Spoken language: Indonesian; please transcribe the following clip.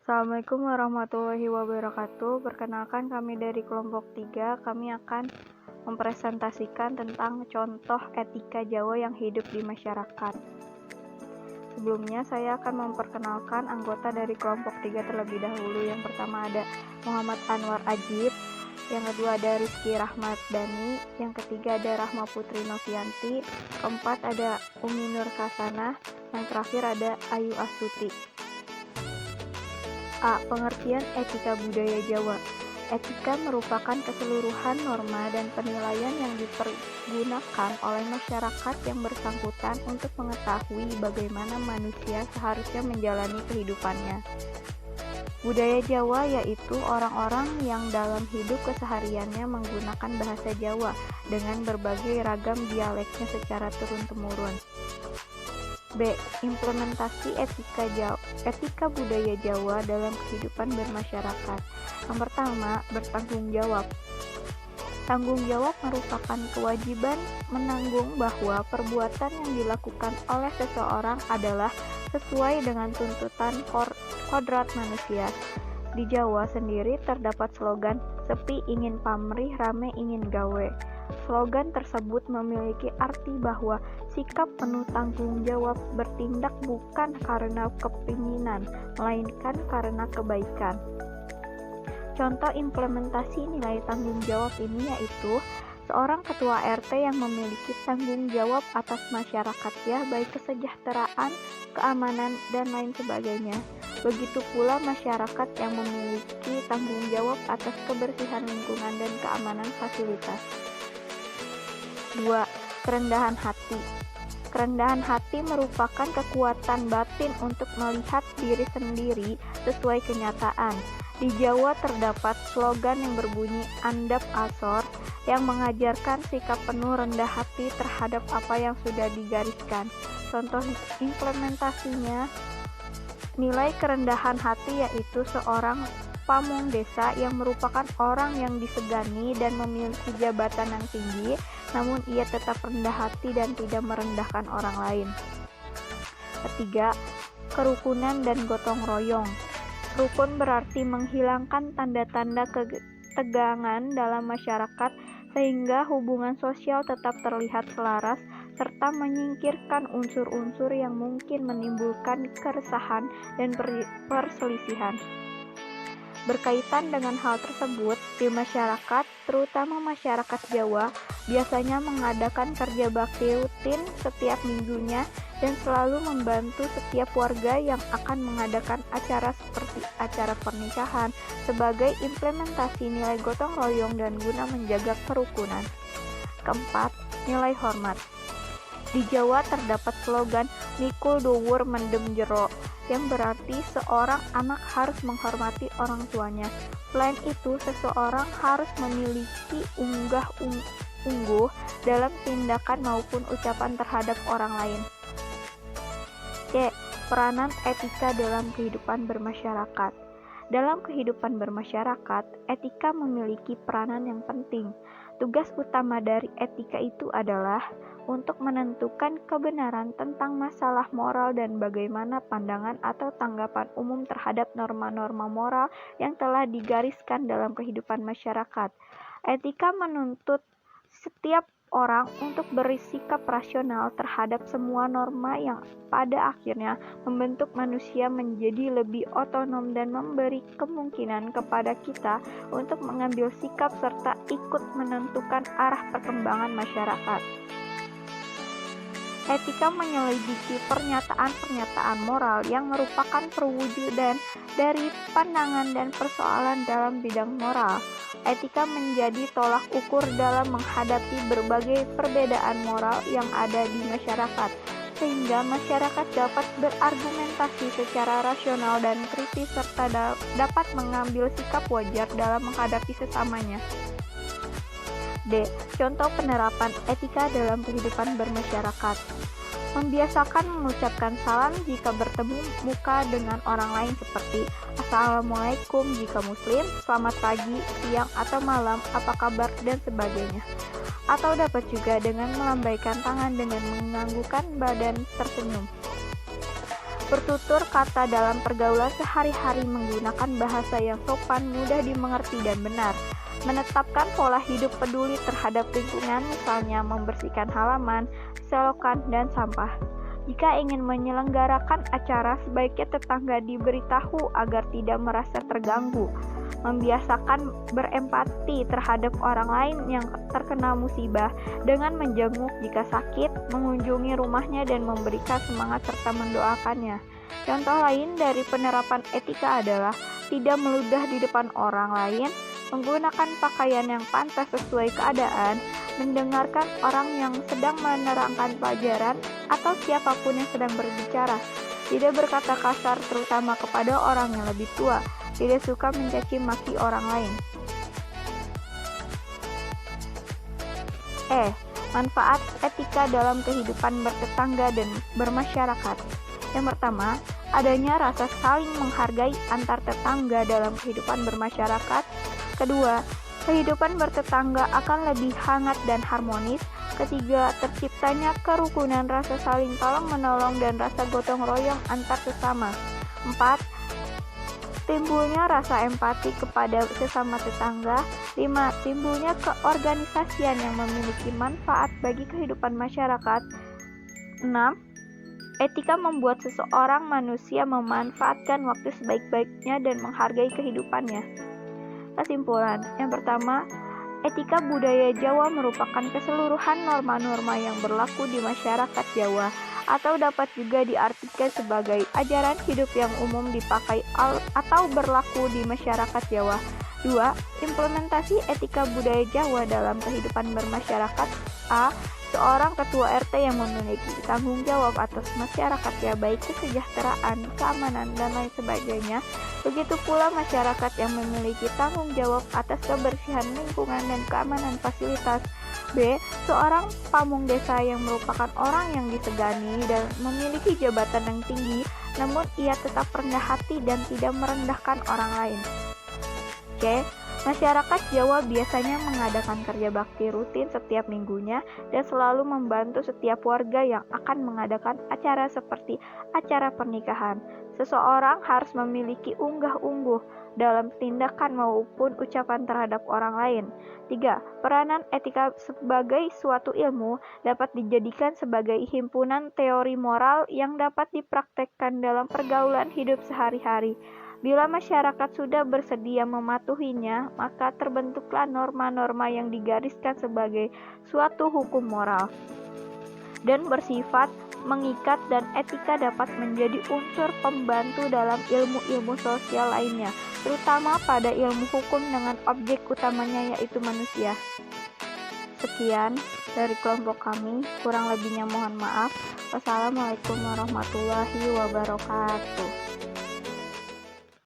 Assalamualaikum warahmatullahi wabarakatuh. Perkenalkan kami dari kelompok 3. Kami akan mempresentasikan tentang contoh etika Jawa yang hidup di masyarakat. Sebelumnya saya akan memperkenalkan anggota dari kelompok 3 terlebih dahulu. Yang pertama ada Muhammad Anwar Ajib, yang kedua ada Rizky Rahmat Dani, yang ketiga ada Rahma Putri Novianti, keempat ada Umi Nur Kasanah, yang terakhir ada Ayu Astuti. A. Pengertian etika budaya Jawa. Etika merupakan keseluruhan norma dan penilaian yang dipergunakan oleh masyarakat yang bersangkutan untuk mengetahui bagaimana manusia seharusnya menjalani kehidupannya. Budaya Jawa yaitu orang-orang yang dalam hidup kesehariannya menggunakan bahasa Jawa dengan berbagai ragam dialeknya secara turun-temurun. B. Implementasi etika budaya Jawa dalam kehidupan bermasyarakat. Yang pertama, bertanggung jawab. Tanggung jawab merupakan kewajiban menanggung bahwa perbuatan yang dilakukan oleh seseorang adalah sesuai dengan tuntutan kodrat manusia. Di Jawa sendiri terdapat slogan "Sepi ingin pamrih, rame ingin gawe". Slogan tersebut memiliki arti bahwa sikap penuh tanggung jawab bertindak bukan karena kepinginan, melainkan karena kebaikan. Contoh implementasi nilai tanggung jawab ini yaitu seorang ketua RT yang memiliki tanggung jawab atas masyarakatnya baik kesejahteraan, keamanan, dan lain sebagainya. Begitu pula masyarakat yang memiliki tanggung jawab atas kebersihan lingkungan dan keamanan fasilitas. 2. Kerendahan hati. Kerendahan hati merupakan kekuatan batin untuk melihat diri sendiri sesuai kenyataan. Di Jawa terdapat slogan yang berbunyi Andap Asor yang mengajarkan sikap penuh rendah hati terhadap apa yang sudah digariskan. Contoh implementasinya, nilai kerendahan hati yaitu seorang pamong desa yang merupakan orang yang disegani dan memiliki jabatan yang tinggi, namun ia tetap rendah hati dan tidak merendahkan orang lain. Ketiga, kerukunan dan gotong royong. Rukun berarti menghilangkan tanda-tanda ketegangan dalam masyarakat sehingga hubungan sosial tetap terlihat selaras serta menyingkirkan unsur-unsur yang mungkin menimbulkan keresahan dan perselisihan. Berkaitan dengan hal tersebut, di masyarakat, terutama masyarakat Jawa, biasanya mengadakan kerja bakti rutin setiap minggunya dan selalu membantu setiap warga yang akan mengadakan acara seperti acara pernikahan sebagai implementasi nilai gotong royong dan guna menjaga kerukunan. Keempat, nilai hormat. Di Jawa terdapat slogan Mikul Duwur Mendem Jero yang berarti seorang anak harus menghormati orang tuanya. Selain itu, seseorang harus memiliki ungguh dalam tindakan maupun ucapan terhadap orang lain. C. Peranan etika dalam kehidupan bermasyarakat. Dalam kehidupan bermasyarakat, etika memiliki peranan yang penting. Tugas utama dari etika itu adalah untuk menentukan kebenaran tentang masalah moral dan bagaimana pandangan atau tanggapan umum terhadap norma-norma moral yang telah digariskan dalam kehidupan masyarakat. Etika menuntut setiap orang untuk bersikap rasional terhadap semua norma yang pada akhirnya membentuk manusia menjadi lebih otonom dan memberi kemungkinan kepada kita untuk mengambil sikap serta ikut menentukan arah perkembangan masyarakat. Etika menyelidiki pernyataan-pernyataan moral yang merupakan perwujudan dari pandangan dan persoalan dalam bidang moral. Etika menjadi tolak ukur dalam menghadapi berbagai perbedaan moral yang ada di masyarakat, sehingga masyarakat dapat berargumentasi secara rasional dan kritis serta dapat mengambil sikap wajar dalam menghadapi sesamanya. D. Contoh penerapan etika dalam kehidupan bermasyarakat. Membiasakan mengucapkan salam jika bertemu muka dengan orang lain seperti Assalamualaikum jika muslim, selamat pagi, siang, atau malam, apa kabar, dan sebagainya. Atau dapat juga dengan melambaikan tangan dengan menganggukkan badan tersenyum. Bertutur kata dalam pergaulan sehari-hari menggunakan bahasa yang sopan, mudah dimengerti dan benar. Menetapkan pola hidup peduli terhadap lingkungan, misalnya membersihkan halaman, selokan, dan sampah. Jika ingin menyelenggarakan acara, sebaiknya tetangga diberitahu agar tidak merasa terganggu. Membiasakan berempati terhadap orang lain yang terkena musibah dengan menjenguk jika sakit, mengunjungi rumahnya dan memberikan semangat serta mendoakannya. Contoh lain dari penerapan etika adalah tidak meludah di depan orang lain, menggunakan pakaian yang pantas sesuai keadaan, mendengarkan orang yang sedang menerangkan pelajaran atau siapapun yang sedang berbicara, tidak berkata kasar terutama kepada orang yang lebih tua, tidak suka mencaci maki orang lain. Manfaat etika dalam kehidupan bertetangga dan bermasyarakat. Yang pertama, adanya rasa saling menghargai antar tetangga dalam kehidupan bermasyarakat. Kedua, kehidupan bertetangga akan lebih hangat dan harmonis. Ketiga, terciptanya kerukunan, rasa saling tolong-menolong dan rasa gotong royong antar sesama. 4. Timbulnya rasa empati kepada sesama tetangga. 5. Timbulnya keorganisasian yang memiliki manfaat bagi kehidupan masyarakat. 6. Etika membuat seseorang manusia memanfaatkan waktu sebaik-baiknya dan menghargai kehidupannya. Kesimpulan, yang pertama, etika budaya Jawa merupakan keseluruhan norma-norma yang berlaku di masyarakat Jawa atau dapat juga diartikan sebagai ajaran hidup yang umum dipakai atau berlaku di masyarakat Jawa. 2. Implementasi etika budaya Jawa dalam kehidupan bermasyarakat. A. Seorang ketua RT yang memiliki tanggung jawab atas masyarakatnya baik kesejahteraan, keamanan, dan lain sebagainya. Begitu pula masyarakat yang memiliki tanggung jawab atas kebersihan lingkungan dan keamanan fasilitas. B. Seorang pamung desa yang merupakan orang yang disegani dan memiliki jabatan yang tinggi, namun ia tetap rendah hati dan tidak merendahkan orang lain. C. Masyarakat Jawa biasanya mengadakan kerja bakti rutin setiap minggunya dan selalu membantu setiap warga yang akan mengadakan acara seperti acara pernikahan. Seseorang harus memiliki unggah-ungguh dalam tindakan maupun ucapan terhadap orang lain. 3. Peranan etika sebagai suatu ilmu dapat dijadikan sebagai himpunan teori moral yang dapat dipraktekkan dalam pergaulan hidup sehari-hari. Bila masyarakat sudah bersedia mematuhinya, maka terbentuklah norma-norma yang digariskan sebagai suatu hukum moral dan bersifat mengikat, dan etika dapat menjadi unsur pembantu dalam ilmu-ilmu sosial lainnya, terutama pada ilmu hukum dengan objek utamanya yaitu manusia. Sekian dari kelompok kami, kurang lebihnya mohon maaf. Wassalamualaikum warahmatullahi wabarakatuh.